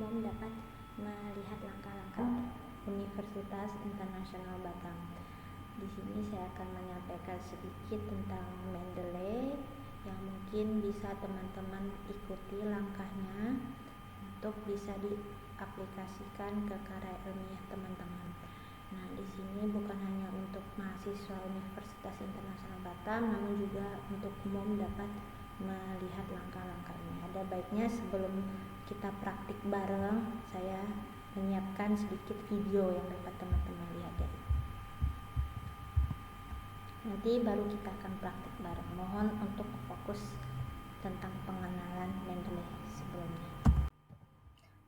umum dapat melihat langkah-langkah Universitas Internasional Batam. Di sini saya akan menyampaikan sedikit tentang Mendeley yang mungkin bisa teman-teman ikuti langkahnya untuk bisa diaplikasikan ke karya ilmiah teman-teman. Nah, di sini bukan hanya untuk mahasiswa Universitas Internasional Batam, namun juga untuk umum dapat melihat langkah-langkah ini. Ada baiknya sebelum kita praktik bareng, saya menyiapkan sedikit video yang dapat teman-teman lihat ya. Nanti baru kita akan praktik bareng. Mohon untuk fokus tentang pengenalan Mendeley sebelumnya.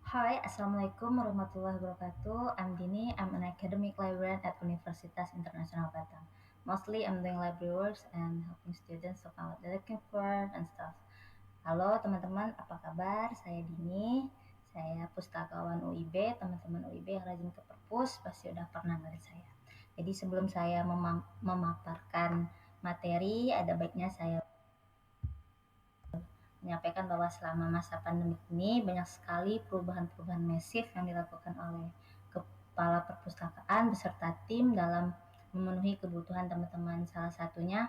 Hi, Assalamualaikum warahmatullahi wabarakatuh. I'm Dini. I'm an academic librarian at Universitas Internasional Batam. Mostly I'm doing library works and helping students to find what they're looking for and stuff. Halo teman-teman, apa kabar? Saya Dini. Saya pustakawan UIB. Teman-teman UIB yang rajin ke perpus pasti udah pernah ngeliat saya. Jadi sebelum saya memaparkan materi, ada baiknya saya menyampaikan bahwa selama masa pandemi ini banyak sekali perubahan-perubahan masif yang dilakukan oleh kepala perpustakaan beserta tim dalam memenuhi kebutuhan teman-teman. Salah satunya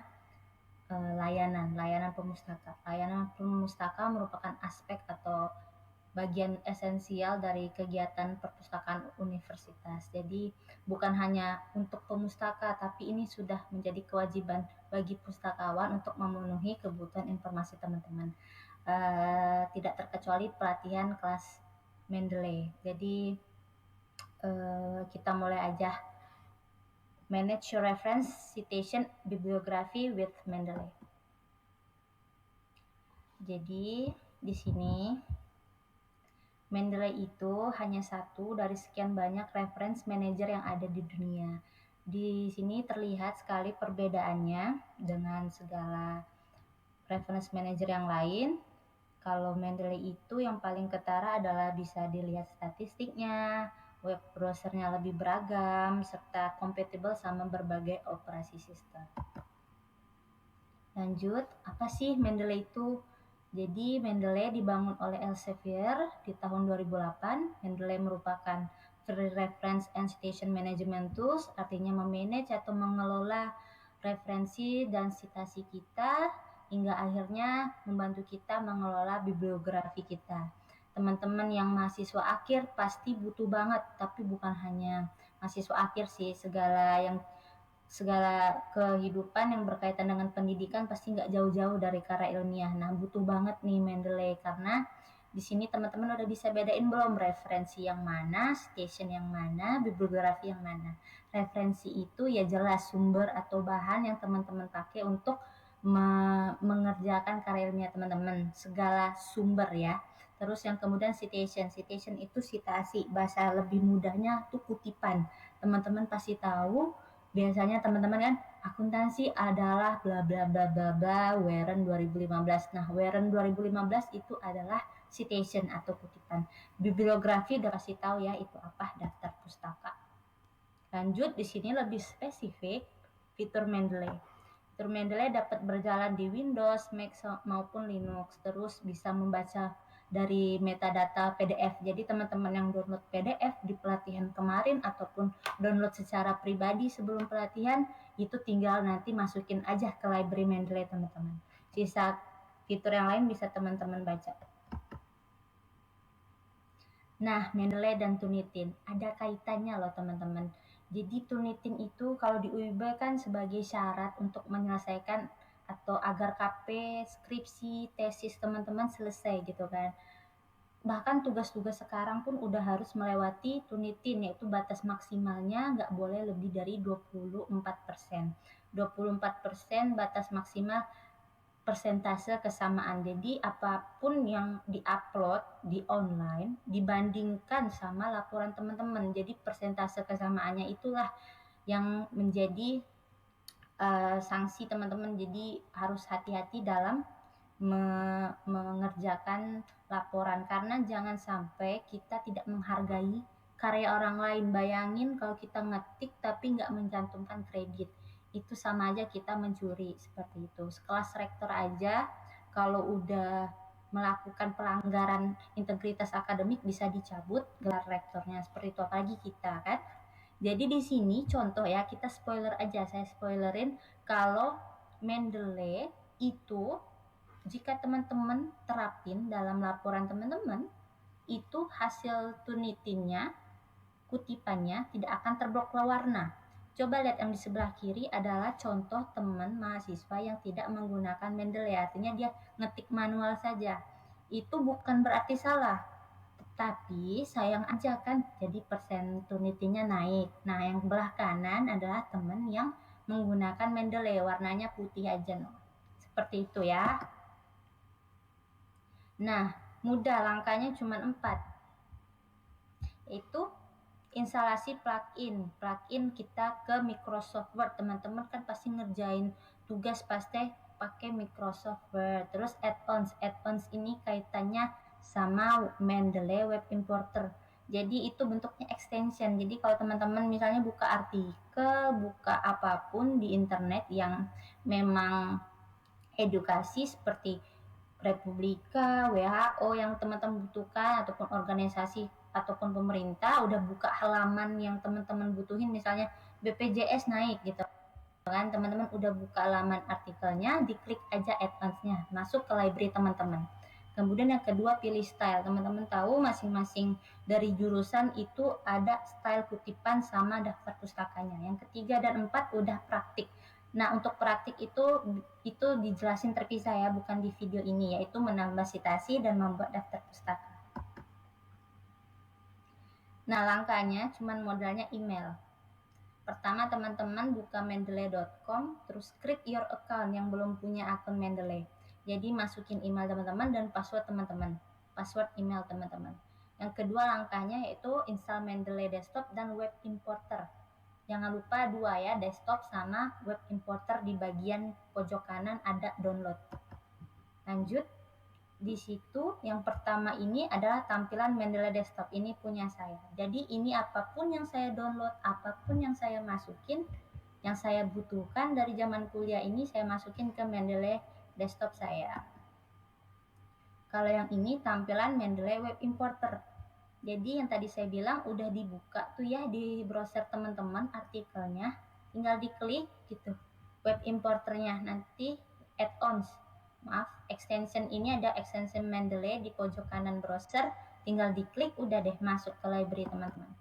layanan pemustaka. Layanan pemustaka merupakan aspek atau bagian esensial dari kegiatan perpustakaan universitas. Jadi bukan hanya untuk pemustaka, tapi ini sudah menjadi kewajiban bagi pustakawan untuk memenuhi kebutuhan informasi teman-teman. Tidak terkecuali pelatihan kelas Mendeley. Jadi kita mulai aja. Manage your reference, citation, bibliography with Mendeley. Jadi di sini Mendeley itu hanya satu dari sekian banyak reference manager yang ada di dunia. Di sini terlihat sekali perbedaannya dengan segala reference manager yang lain. Kalau Mendeley itu yang paling ketara adalah bisa dilihat statistiknya, web browsernya lebih beragam, serta compatible sama berbagai operasi sistem. Lanjut, apa sih Mendeley itu? Jadi Mendeley dibangun oleh Elsevier di tahun 2008. Mendeley merupakan free reference and citation management tools, artinya memanage atau mengelola referensi dan citasi kita hingga akhirnya membantu kita mengelola bibliografi kita. Teman-teman yang mahasiswa akhir pasti butuh banget, tapi bukan hanya mahasiswa akhir sih, segala kehidupan yang berkaitan dengan pendidikan pasti nggak jauh-jauh dari karya ilmiah. Nah, butuh banget nih Mendeley karena di sini teman-teman udah bisa bedain belum referensi yang mana, citation yang mana, bibliografi yang mana. Referensi itu ya jelas sumber atau bahan yang teman-teman pakai untuk mengerjakan karya ilmiah teman-teman, segala sumber ya. Terus yang kemudian citation itu citasi, bahasa lebih mudahnya tuh kutipan. Teman-teman pasti tahu, biasanya teman-teman kan akuntansi adalah bla bla bla bla bla Warren 2015. Nah, Warren 2015 itu adalah citation atau kutipan. Bibliografi udah kasih tahu ya itu apa, daftar pustaka. Lanjut, di sini lebih spesifik fitur Mendeley. Fitur Mendeley dapat berjalan di Windows, Mac maupun Linux. Terus bisa membaca dari metadata PDF. Jadi teman-teman yang download PDF di pelatihan kemarin ataupun download secara pribadi sebelum pelatihan, itu tinggal nanti masukin aja ke library Mendeley teman-teman. Sisa fitur yang lain bisa teman-teman baca. Nah, Mendeley dan Turnitin ada kaitannya loh teman-teman. Jadi Turnitin itu kalau di UIB kan sebagai syarat untuk menyelesaikan atau agar KP, skripsi, tesis teman-teman selesai gitu kan. Bahkan tugas-tugas sekarang pun udah harus melewati Turnitin, yaitu batas maksimalnya nggak boleh lebih dari 24%. 24% batas maksimal persentase kesamaan. Jadi apapun yang diupload di online dibandingkan sama laporan teman-teman. Jadi persentase kesamaannya itulah yang menjadi sanksi teman-teman. Jadi harus hati-hati dalam mengerjakan laporan karena jangan sampai kita tidak menghargai karya orang lain. Bayangin kalau kita ngetik tapi nggak mencantumkan kredit, itu sama aja kita mencuri seperti itu. Sekelas rektor aja kalau udah melakukan pelanggaran integritas akademik bisa dicabut gelar rektornya, seperti itu, apalagi kita kan. Jadi di sini contoh ya, kita spoiler aja, saya spoilerin kalau Mendeley itu jika teman-teman terapin dalam laporan teman-teman, itu hasil Turnitinnya, kutipannya tidak akan terblok warna. Coba lihat yang di sebelah kiri adalah contoh teman mahasiswa yang tidak menggunakan Mendeley, artinya dia ngetik manual saja. Itu bukan berarti salah, tapi sayang aja kan, jadi persen Turnitinya naik. Nah, yang belah kanan adalah teman yang menggunakan Mendeley, warnanya putih aja, no. Seperti itu ya. Nah, mudah, langkahnya cuma 4. Itu instalasi plugin. Plugin kita ke Microsoft Word. Teman-teman kan pasti ngerjain tugas pasti pakai Microsoft Word. Terus add-ons. Add-ons ini kaitannya sama Mendeley Web Importer. Jadi itu bentuknya extension. Jadi kalau teman-teman misalnya buka artikel, buka apapun di internet yang memang edukasi seperti Republika, WHO yang teman-teman butuhkan, ataupun organisasi ataupun pemerintah udah buka halaman yang teman-teman butuhin, misalnya BPJS naik gitu kan, teman-teman udah buka halaman artikelnya, diklik aja add-ons-nya, masuk ke library teman-teman. Kemudian yang kedua, pilih style. Teman-teman tahu masing-masing dari jurusan itu ada style kutipan sama daftar pustakanya. Yang ketiga dan 4 udah praktik. Nah, untuk praktik itu dijelasin terpisah ya, bukan di video ini, yaitu menambah citasi dan membuat daftar pustaka. Nah, langkahnya cuman modalnya email. Pertama, teman-teman buka mendeley.com, terus create your account yang belum punya akun Mendeley. Jadi masukin email teman-teman dan password teman-teman, password email teman-teman. Yang kedua langkahnya yaitu install Mendeley Desktop dan Web Importer. Jangan lupa 2 ya, desktop sama web importer, di bagian pojok kanan ada download. Lanjut, di situ yang pertama ini adalah tampilan Mendeley Desktop, ini punya saya. Jadi ini apapun yang saya download, apapun yang saya masukin, yang saya butuhkan dari zaman kuliah ini saya masukin ke Mendeley Desktop saya. Kalau yang ini tampilan Mendeley Web Importer. Jadi yang tadi saya bilang udah dibuka tuh ya di browser teman-teman artikelnya, tinggal diklik gitu web importernya, nanti add-ons, extension ini ada extension Mendeley di pojok kanan browser, tinggal diklik udah deh masuk ke library teman-teman.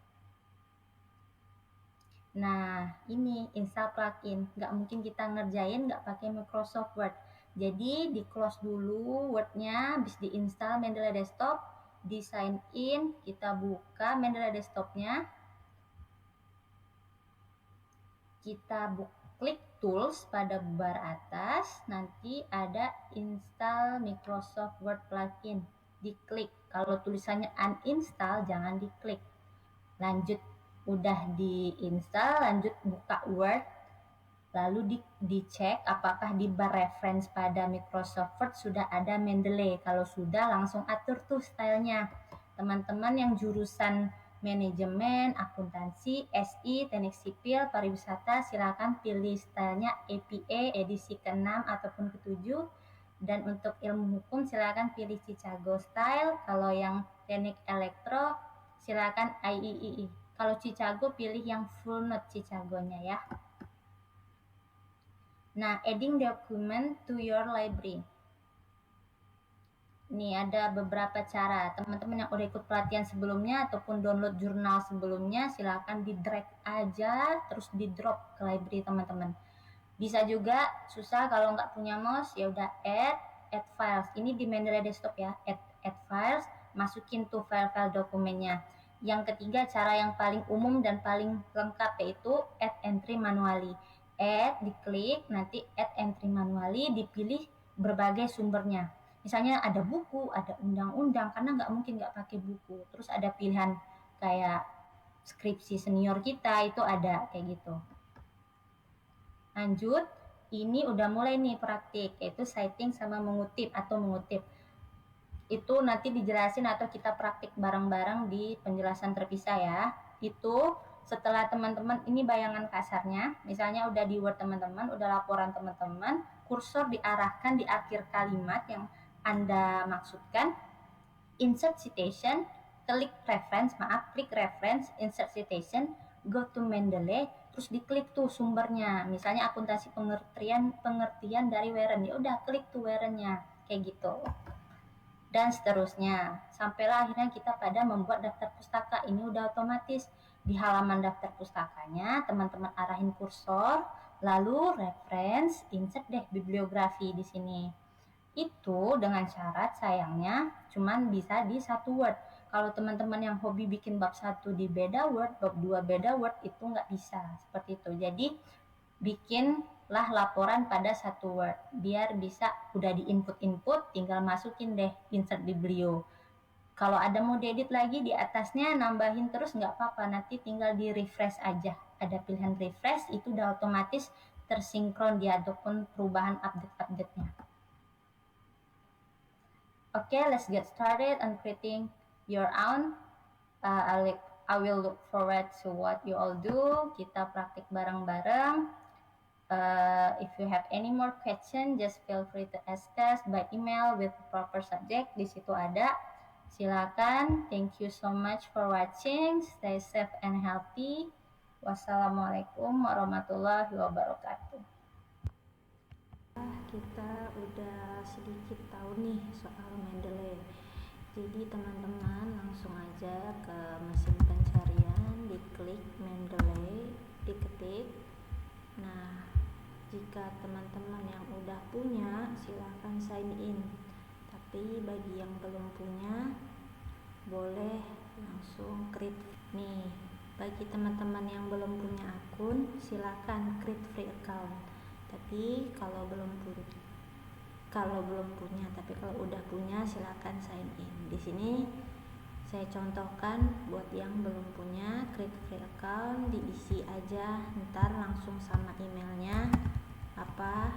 Nah, ini install plugin, nggak mungkin kita ngerjain nggak pakai Microsoft Word. Jadi di close dulu Word-nya, habis diinstal Mendeley Desktop, di sign in, kita buka Mendeley Desktop-nya, kita klik tools pada bar atas, nanti ada install Microsoft Word plugin, diklik. Kalau tulisannya uninstall jangan diklik. Lanjut, udah diinstal, lanjut buka Word, lalu dicek apakah di bar reference pada Microsoft Word sudah ada Mendeley. Kalau sudah, langsung atur tuh stylenya. Teman-teman yang jurusan manajemen, akuntansi, SI, teknik sipil, pariwisata, silakan pilih stylenya APA edisi ke-6 ataupun ke-7. Dan untuk ilmu hukum silakan pilih Chicago style. Kalau yang teknik elektro silakan IEEE. Kalau Chicago pilih yang full note Chicago-nya ya. Nah, adding document to your library. Nih ada beberapa cara. Teman-teman yang udah ikut pelatihan sebelumnya ataupun download jurnal sebelumnya, silakan di drag aja terus di drop ke library teman-teman. Bisa juga susah kalau nggak punya mouse, ya udah add files. Ini di Mendeley Desktop ya, add files, masukin tuh file-file dokumennya. Yang ketiga, cara yang paling umum dan paling lengkap yaitu add entry manually. Add, diklik, nanti add entry manually, dipilih berbagai sumbernya. Misalnya ada buku, ada undang-undang, karena nggak mungkin nggak pakai buku. Terus ada pilihan kayak skripsi senior kita, itu ada kayak gitu. Lanjut, ini udah mulai nih praktik, yaitu citing sama mengutip atau mengutip. Itu nanti dijelasin atau kita praktik bareng-bareng di penjelasan terpisah ya. Itu setelah teman-teman, ini bayangan kasarnya, misalnya udah di Word teman-teman, udah laporan teman-teman, kursor diarahkan di akhir kalimat yang Anda maksudkan, insert citation, klik reference, insert citation, go to Mendeley, terus diklik tuh sumbernya, misalnya akuntansi pengertian dari Warren, ya udah klik tuh Warren-nya, kayak gitu. Dan seterusnya, sampailah akhirnya kita pada membuat daftar pustaka. Ini udah otomatis di halaman daftar pustakanya, teman-teman arahin kursor, lalu reference, insert deh bibliografi di sini. Itu dengan syarat sayangnya cuman bisa di satu Word. Kalau teman-teman yang hobi bikin bab 1 di beda Word, bab 2 beda Word, itu nggak bisa seperti itu. Jadi bikinlah laporan pada satu Word biar bisa udah di input tinggal masukin deh insert biblio. Kalau ada mau diedit lagi di atasnya nambahin terus nggak apa-apa, nanti tinggal di refresh aja, ada pilihan refresh, itu udah otomatis tersinkron dia ataupun perubahan update-nya. Okay, let's get started on creating your own. I will look forward to what you all do. Kita praktik bareng-bareng. If you have any more question, just feel free to ask us by email with the proper subject. Di situ ada. Silakan. Thank you so much for watching. Stay safe and healthy. Wassalamualaikum warahmatullahi wabarakatuh. Kita udah sedikit tahu nih soal Mendeley. Jadi teman-teman langsung aja ke mesin pencarian, diklik Mendeley, diketik. Nah, jika teman-teman yang udah punya silahkan sign in, tapi bagi yang belum punya boleh langsung create. Nih, bagi teman-teman yang belum punya akun silahkan create free account, tapi kalau belum punya, tapi kalau udah punya silahkan sign in. Di sini saya contohkan buat yang belum punya, create free account, diisi aja, ntar langsung sama emailnya, apa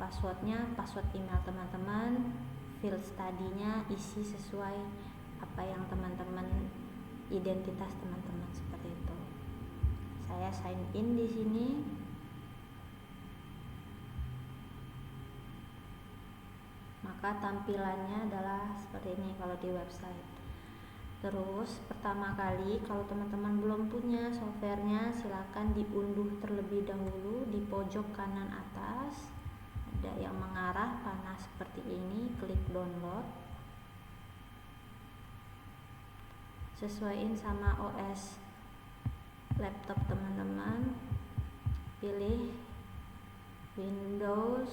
passwordnya, password email teman-teman, field study-nya isi sesuai apa yang teman-teman, identitas teman-teman, seperti itu. Saya sign in di sini. Maka tampilannya adalah seperti ini kalau di website. Terus pertama kali kalau teman-teman belum punya softwarenya, silakan diunduh terlebih dahulu. Di pojok kanan atas ada yang mengarah panah seperti ini, klik download. Sesuaiin sama OS laptop teman-teman, pilih Windows,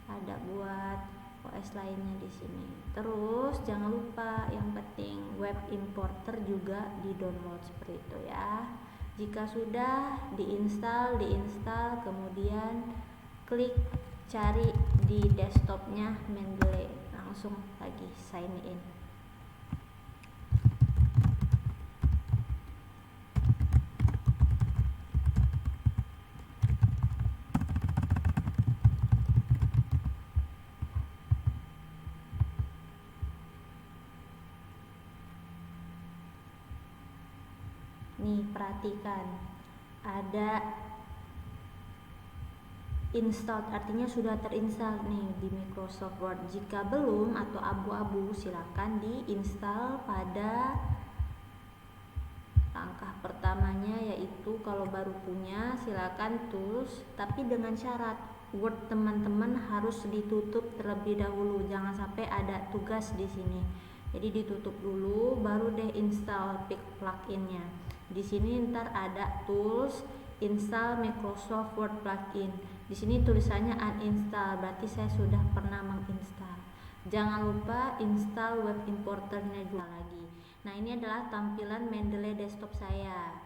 ada buat OS lainnya di sini. Terus jangan lupa yang penting web importer juga di download seperti itu ya. Jika sudah diinstal, kemudian klik cari di desktopnya Mendeley, langsung lagi sign in. Nih, perhatikan ada installed, artinya sudah terinstall nih di Microsoft Word. Jika belum atau abu-abu, silakan diinstal pada langkah pertamanya, yaitu kalau baru punya silakan tools, tapi dengan syarat Word teman-teman harus ditutup terlebih dahulu, jangan sampai ada tugas di sini. Jadi ditutup dulu, baru deh install plugin-nya. Di sini ntar ada tools, install Microsoft Word plugin. Di sini tulisannya uninstall, berarti saya sudah pernah menginstal. Jangan lupa install web importernya juga lagi. Nah, ini adalah tampilan Mendeley desktop saya.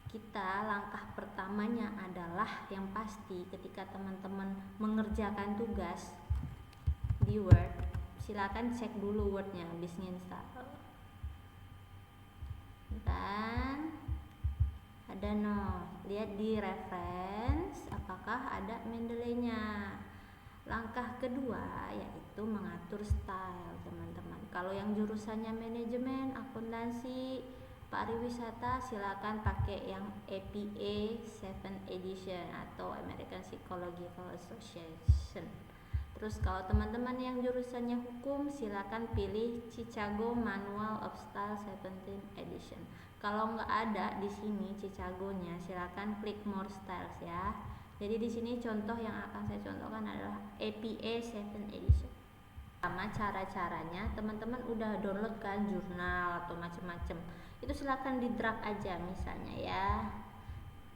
Kita langkah pertamanya adalah yang pasti ketika teman-teman mengerjakan tugas di Word, silakan cek dulu Word-nya habis install. Dan ada lihat di reference apakah ada Mendeley-nya. Langkah kedua yaitu mengatur style teman-teman. Kalau yang jurusannya manajemen, akuntansi, pariwisata, silakan pakai yang APA 7 edition atau American Psychological Association. Terus kalau teman-teman yang jurusannya hukum, silakan pilih Chicago Manual of Style 17 Edition. Kalau nggak ada di sini Chicagonya, silakan klik More Styles ya. Jadi di sini contoh yang akan saya contohkan adalah APA 7 Edition. Sama cara-caranya, teman-teman udah download kan jurnal atau macam-macam. Itu silakan di drag aja misalnya ya.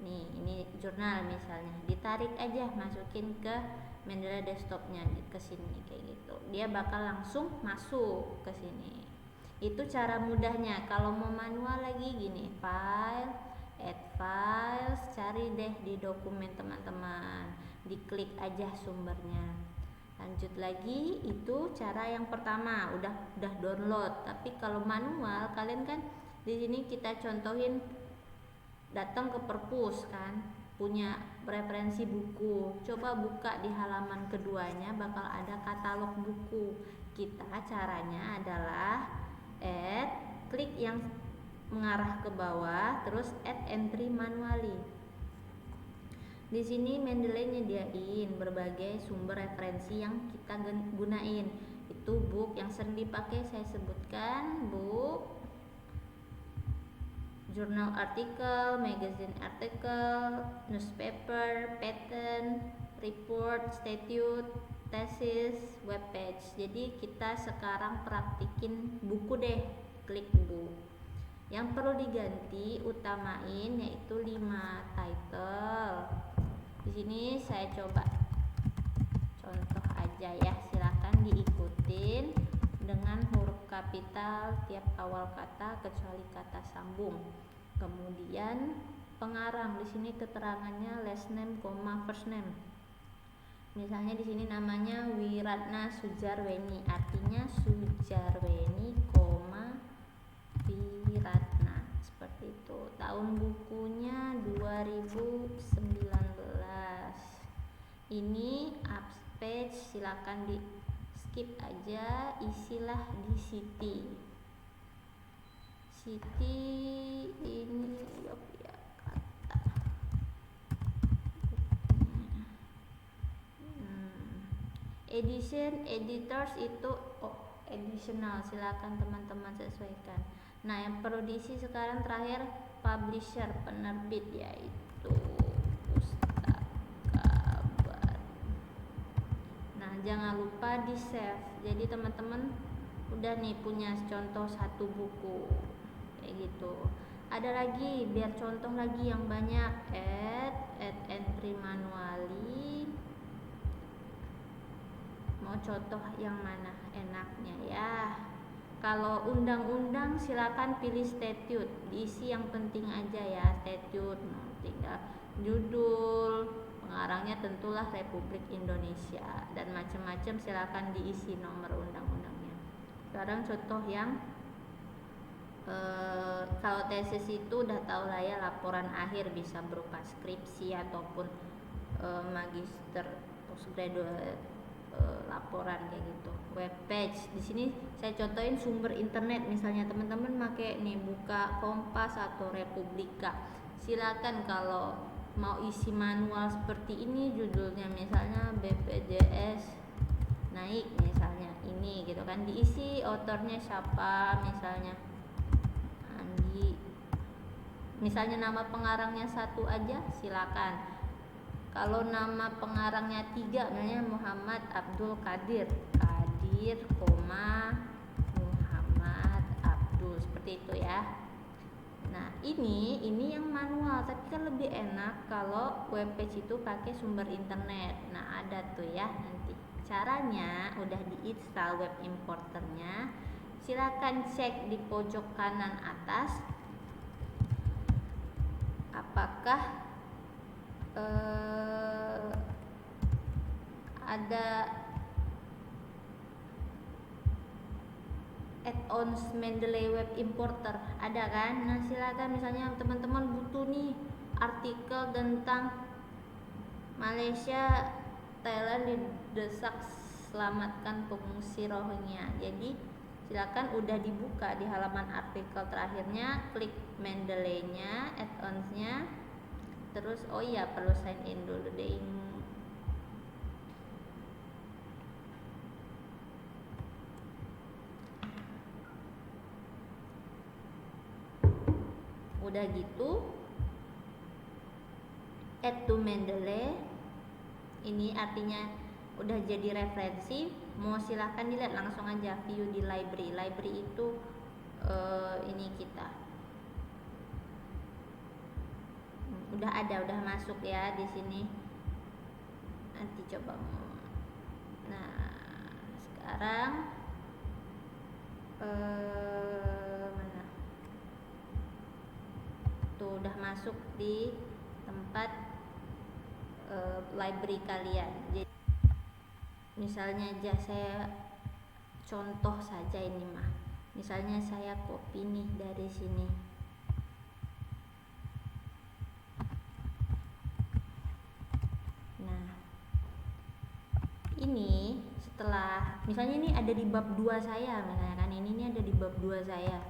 Nih, ini jurnal misalnya, ditarik aja, masukin ke Mendeley desktopnya ke sini kayak gitu. Dia bakal langsung masuk ke sini. Itu cara mudahnya. Kalau mau manual lagi gini, file, add files, cari deh di dokumen teman-teman. Diklik aja sumbernya. Lanjut lagi, itu cara yang pertama, udah download. Tapi kalau manual, kalian kan di sini kita contohin datang ke perpus kan, punya referensi buku, coba buka di halaman keduanya, bakal ada katalog buku. Kita caranya adalah klik yang mengarah ke bawah, terus add entry manually. Di sini Mendeley nyediain berbagai sumber referensi yang kita gunain. Itu book yang sering dipakai, saya sebutkan book, jurnal artikel, magazine artikel, newspaper, patent, report, statute, thesis, webpage. Jadi kita sekarang praktikin buku deh, klik buku. Yang perlu diganti, utamain yaitu 5 title. Di sini saya coba contoh aja ya, silakan diikutin dengan huruf kapital tiap awal kata kecuali kata sambung. Kemudian pengarang, di sini keterangannya last name, first name. Misalnya di sini namanya Wiratna Sujarweni, artinya Sujarweni, Wiratna, seperti itu. Tahun bukunya 2019. Ini page, silakan di skip aja, isilah di Siti ini Yogyakarta. Edition, editors itu additional, silakan teman-teman sesuaikan. Nah, yang perlu diisi sekarang terakhir publisher, penerbit, yaitu Pustaka Baru. Nah, jangan lupa di save. Jadi teman-teman udah nih punya contoh satu buku kayak gitu. Ada lagi, biar contoh lagi yang banyak, add entry manually. Mau contoh yang mana enaknya ya? Kalau undang-undang silakan pilih statute, diisi yang penting aja ya. Statute, tinggal judul, pengarangnya tentulah Republik Indonesia, dan macam-macam, silakan diisi nomor undang-undangnya. Sekarang contoh yang kalau tesis itu udah tahu lah ya, laporan akhir bisa berupa skripsi ataupun magister, postgraduate, laporan kayak gitu. Webpage, di sini saya contohin sumber internet, misalnya teman-teman pakai nih buka Kompas atau Republika, silakan kalau mau isi manual seperti ini, judulnya misalnya BPJS naik misalnya ini gitu kan, diisi autornya siapa, misalnya Andi, misalnya nama pengarangnya satu aja silakan. Kalau nama pengarangnya 3, namanya Muhammad Abdul Qadir, Muhammad Abdul, seperti itu ya. Nah, ini yang manual, tapi kan lebih enak kalau webpage itu pakai sumber internet. Nah, ada tuh ya nanti. Caranya udah diinstal web importernya. Silakan cek di pojok kanan atas apakah ada add-ons Mendeley Web Importer, ada kan? Nah, silakan misalnya teman-teman butuh nih artikel tentang Malaysia, Thailand didesak selamatkan pengungsi Rohingya. Jadi silakan udah dibuka di halaman artikel terakhirnya, klik Mendeley-nya, add-ons-nya. Terus oh iya, perlu sign in dulu deh. Udah gitu add to Mendeley, ini artinya udah jadi referensi. Mau silahkan dilihat langsung aja view di library itu ini kita udah masuk ya di sini. Nanti coba sekarang mana tuh udah masuk di tempat library kalian. Jadi misalnya aja saya contoh saja ini mah, misalnya saya copy nih dari sini. Nah ini setelah misalnya ini ada di bab 2 saya, misalnya kan ini ada di bab 2 saya.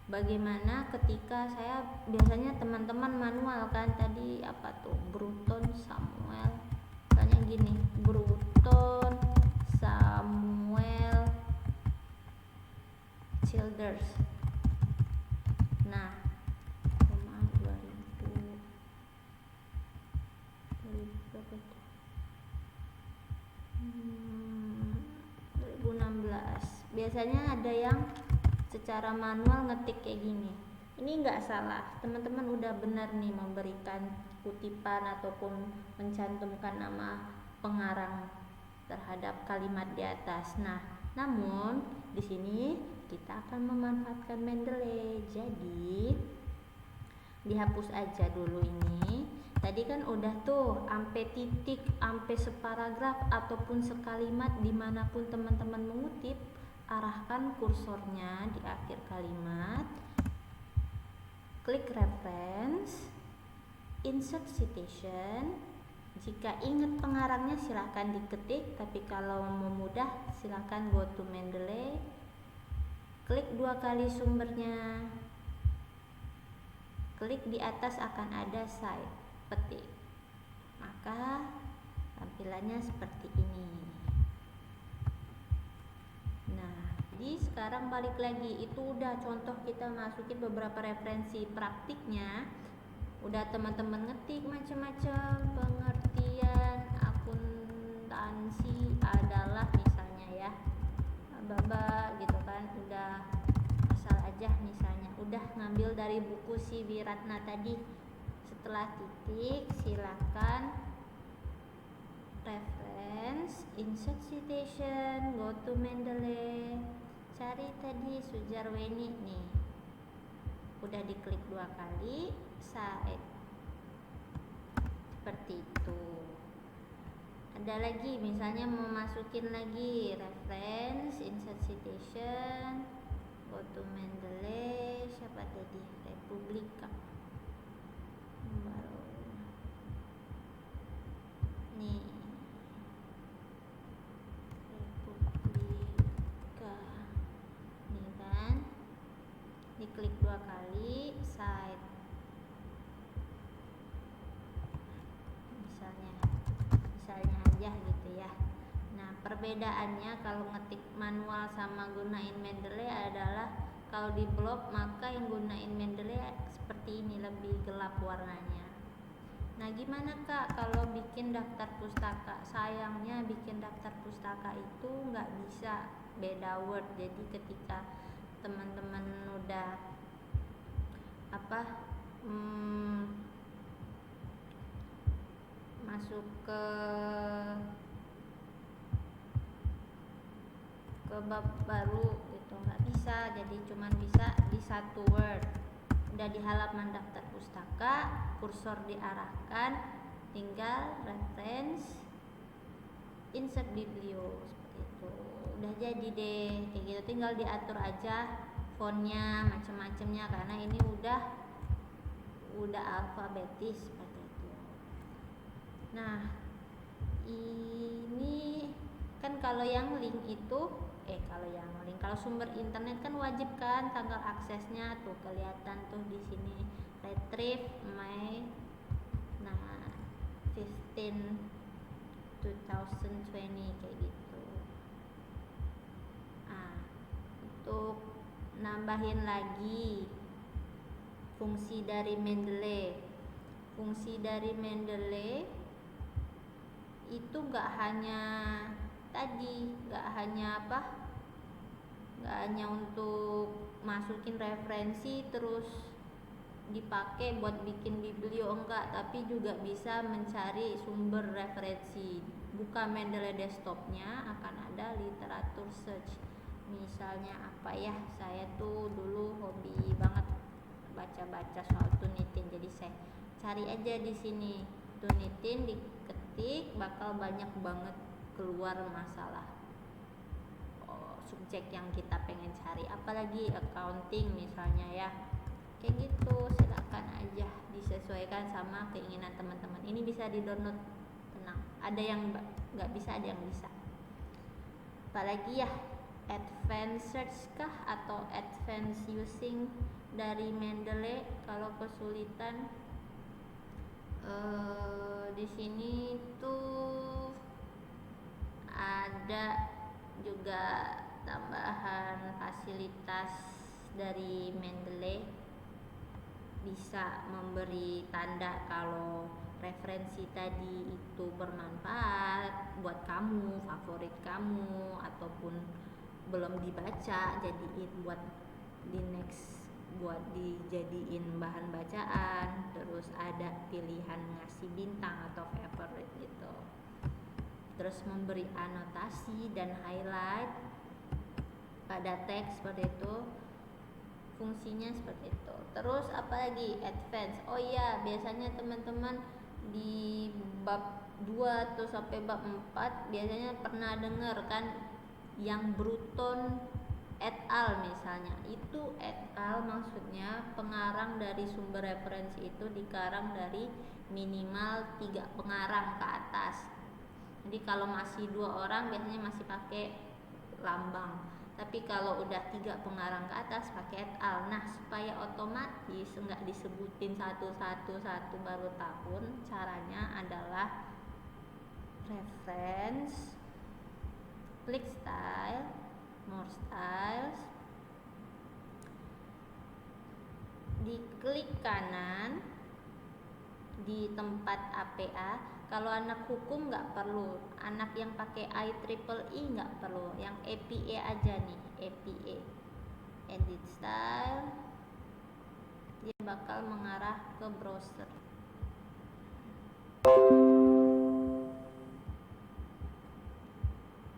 Bagaimana ketika saya biasanya teman-teman manual kan, tadi apa tuh Bruton Samuel, misalnya gini, Bruton Samuel Childers. Nah 2016 biasanya ada yang secara manual ngetik kayak gini. Ini nggak salah, teman-teman udah benar nih memberikan kutipan ataupun mencantumkan nama pengarang terhadap kalimat di atas. Nah, namun di sini kita akan memanfaatkan Mendeley. Jadi dihapus aja dulu ini. Tadi kan udah tuh sampai titik, sampai separagraf ataupun sekalimat, dimanapun teman-teman mengutip, arahkan kursornya di akhir kalimat, klik reference, insert citation. Jika ingat pengarangnya silahkan diketik, tapi kalau mau mudah silahkan go to Mendeley, klik 2 kali sumbernya, klik di atas akan ada cite, petik, maka tampilannya seperti ini. Nah, jadi sekarang balik lagi, itu udah contoh kita masukin beberapa referensi praktiknya. Udah teman-teman ngetik macam-macam, pengertian akuntansi adalah misalnya ya baba gitu kan, udah asal aja misalnya, udah ngambil dari buku si Wiratna tadi. Setelah titik silakan reference, insert citation, go to Mendeley, cari tadi Sujarweni nih, udah diklik 2 kali, cite, seperti itu. Ada lagi misalnya mau masukin lagi reference, insert citation, go to Mendeley, siapa tadi, Republika, baru nih Republika nih kan, diklik 2 kali, cite, misalnya aja gitu ya. Nah, perbedaannya kalau ngetik manual sama gunain Mendeley adalah kalau di blog maka yang gunain Mendeley seperti ini, lebih gelap warnanya. Nah, gimana Kak kalau bikin daftar pustaka? Sayangnya bikin daftar pustaka itu nggak bisa beda word. Jadi ketika teman-teman udah masuk ke bab baru gitu nggak bisa, jadi cuman bisa di satu word. Udah di halaman daftar pustaka, kursor diarahkan, tinggal reference, insert biblio, seperti itu. Udah jadi deh kayak gitu, tinggal diatur aja fontnya macam-macamnya karena ini udah alfabetis seperti itu. Nah, ini kan kalau yang link itu kalau sumber internet kan wajib kan tanggal aksesnya tuh kelihatan tuh di sini, retrieve May 15 2020 kayak gitu. Nah, untuk nambahin lagi Fungsi dari Mendeley. Fungsi dari Mendeley itu nggak hanya nggak hanya untuk masukin referensi terus dipakai buat bikin biblio, enggak, tapi juga bisa mencari sumber referensi. Buka Mendeley desktopnya akan ada literatur search. Misalnya apa ya, saya tuh dulu hobi banget baca-baca soal Turnitin, jadi saya cari aja di sini Turnitin, diketik bakal banyak banget keluar masalah subjek yang kita pengen cari, apalagi accounting misalnya ya, kayak gitu. Silakan aja disesuaikan sama keinginan teman-teman. Ini bisa di download, tenang, ada yang nggak bisa, ada yang bisa. Apalagi ya, advanced search kah atau advanced using dari Mendeley. Kalau kesulitan di sini tuh ada juga tambahan fasilitas dari Mendeley, bisa memberi tanda kalau referensi tadi itu bermanfaat buat kamu, favorit kamu, ataupun belum dibaca, jadiin buat di next, buat dijadiin bahan bacaan. Terus ada pilihan ngasih bintang atau favorite gitu. Terus memberi anotasi dan highlight pada teks seperti itu. Fungsinya seperti itu. Terus apalagi advance. Oh iya, biasanya teman-teman di bab 2 atau sampai bab 4 biasanya pernah dengar kan yang Bruton et al misalnya. Itu et al maksudnya pengarang dari sumber referensi itu dikarang dari minimal 3 pengarang ke atas. Jadi kalau masih 2 orang biasanya masih pakai lambang. Tapi kalau udah 3 pengarang ke atas pakai et al. Nah, supaya otomatis enggak disebutin satu-satu baru tahun, caranya adalah reference, klik style, more styles, diklik kanan di tempat APA. Kalau anak hukum nggak perlu, anak yang pakai IEEE nggak perlu, yang APA aja nih, APA. Edit style, dia bakal mengarah ke browser.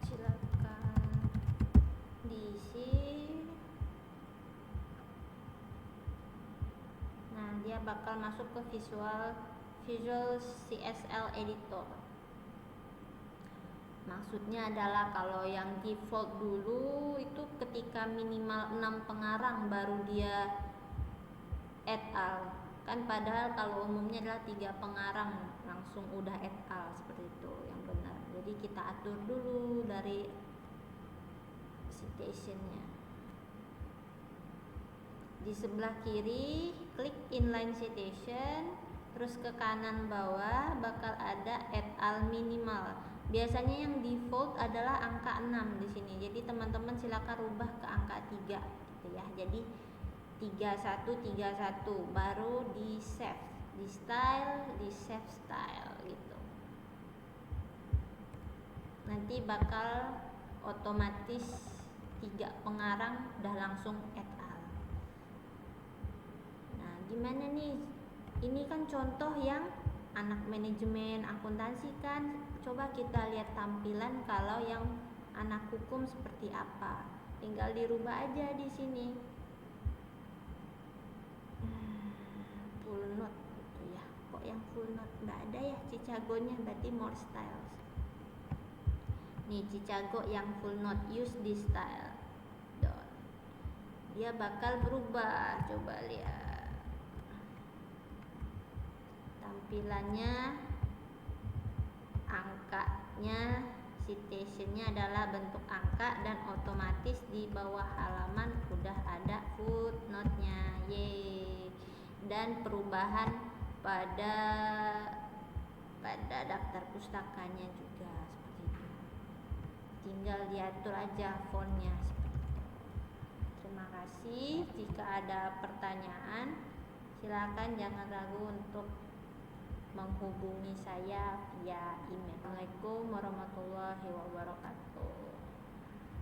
Silakan diisi. Nah, dia bakal masuk ke Visual CSL Editor. Maksudnya adalah kalau yang default dulu itu ketika minimal 6 pengarang baru dia et al. Kan padahal kalau umumnya adalah 3 pengarang langsung udah et al, seperti itu yang benar. Jadi kita atur dulu dari citationnya. Di sebelah kiri klik inline citation, terus ke kanan bawah bakal ada et al minimal. Biasanya yang default adalah angka 6 di sini. Jadi teman-teman silakan rubah ke angka 3 gitu ya. Jadi 3131 baru di save, di style, di save style gitu. Nanti bakal otomatis 3 pengarang udah langsung et al. Nah, gimana nih? Ini kan contoh yang anak manajemen akuntansi kan. Coba kita lihat tampilan kalau yang anak hukum seperti apa. Tinggal dirubah aja di sini. Full note gitu ya. Kok yang full note nggak ada ya Chicago-nya, berarti more styles. Nih Chicago yang full note, use this style. Dia bakal berubah. Coba lihat tampilannya, angkanya, citationnya adalah bentuk angka dan otomatis di bawah halaman udah ada footnote-nya. Yeay. Dan perubahan pada daftar pustakanya juga seperti itu. Tinggal diatur aja fontnya seperti itu. Terima kasih. Jika ada pertanyaan silakan jangan ragu untuk menghubungi saya via email. Assalamualaikum warahmatullahi wabarakatuh.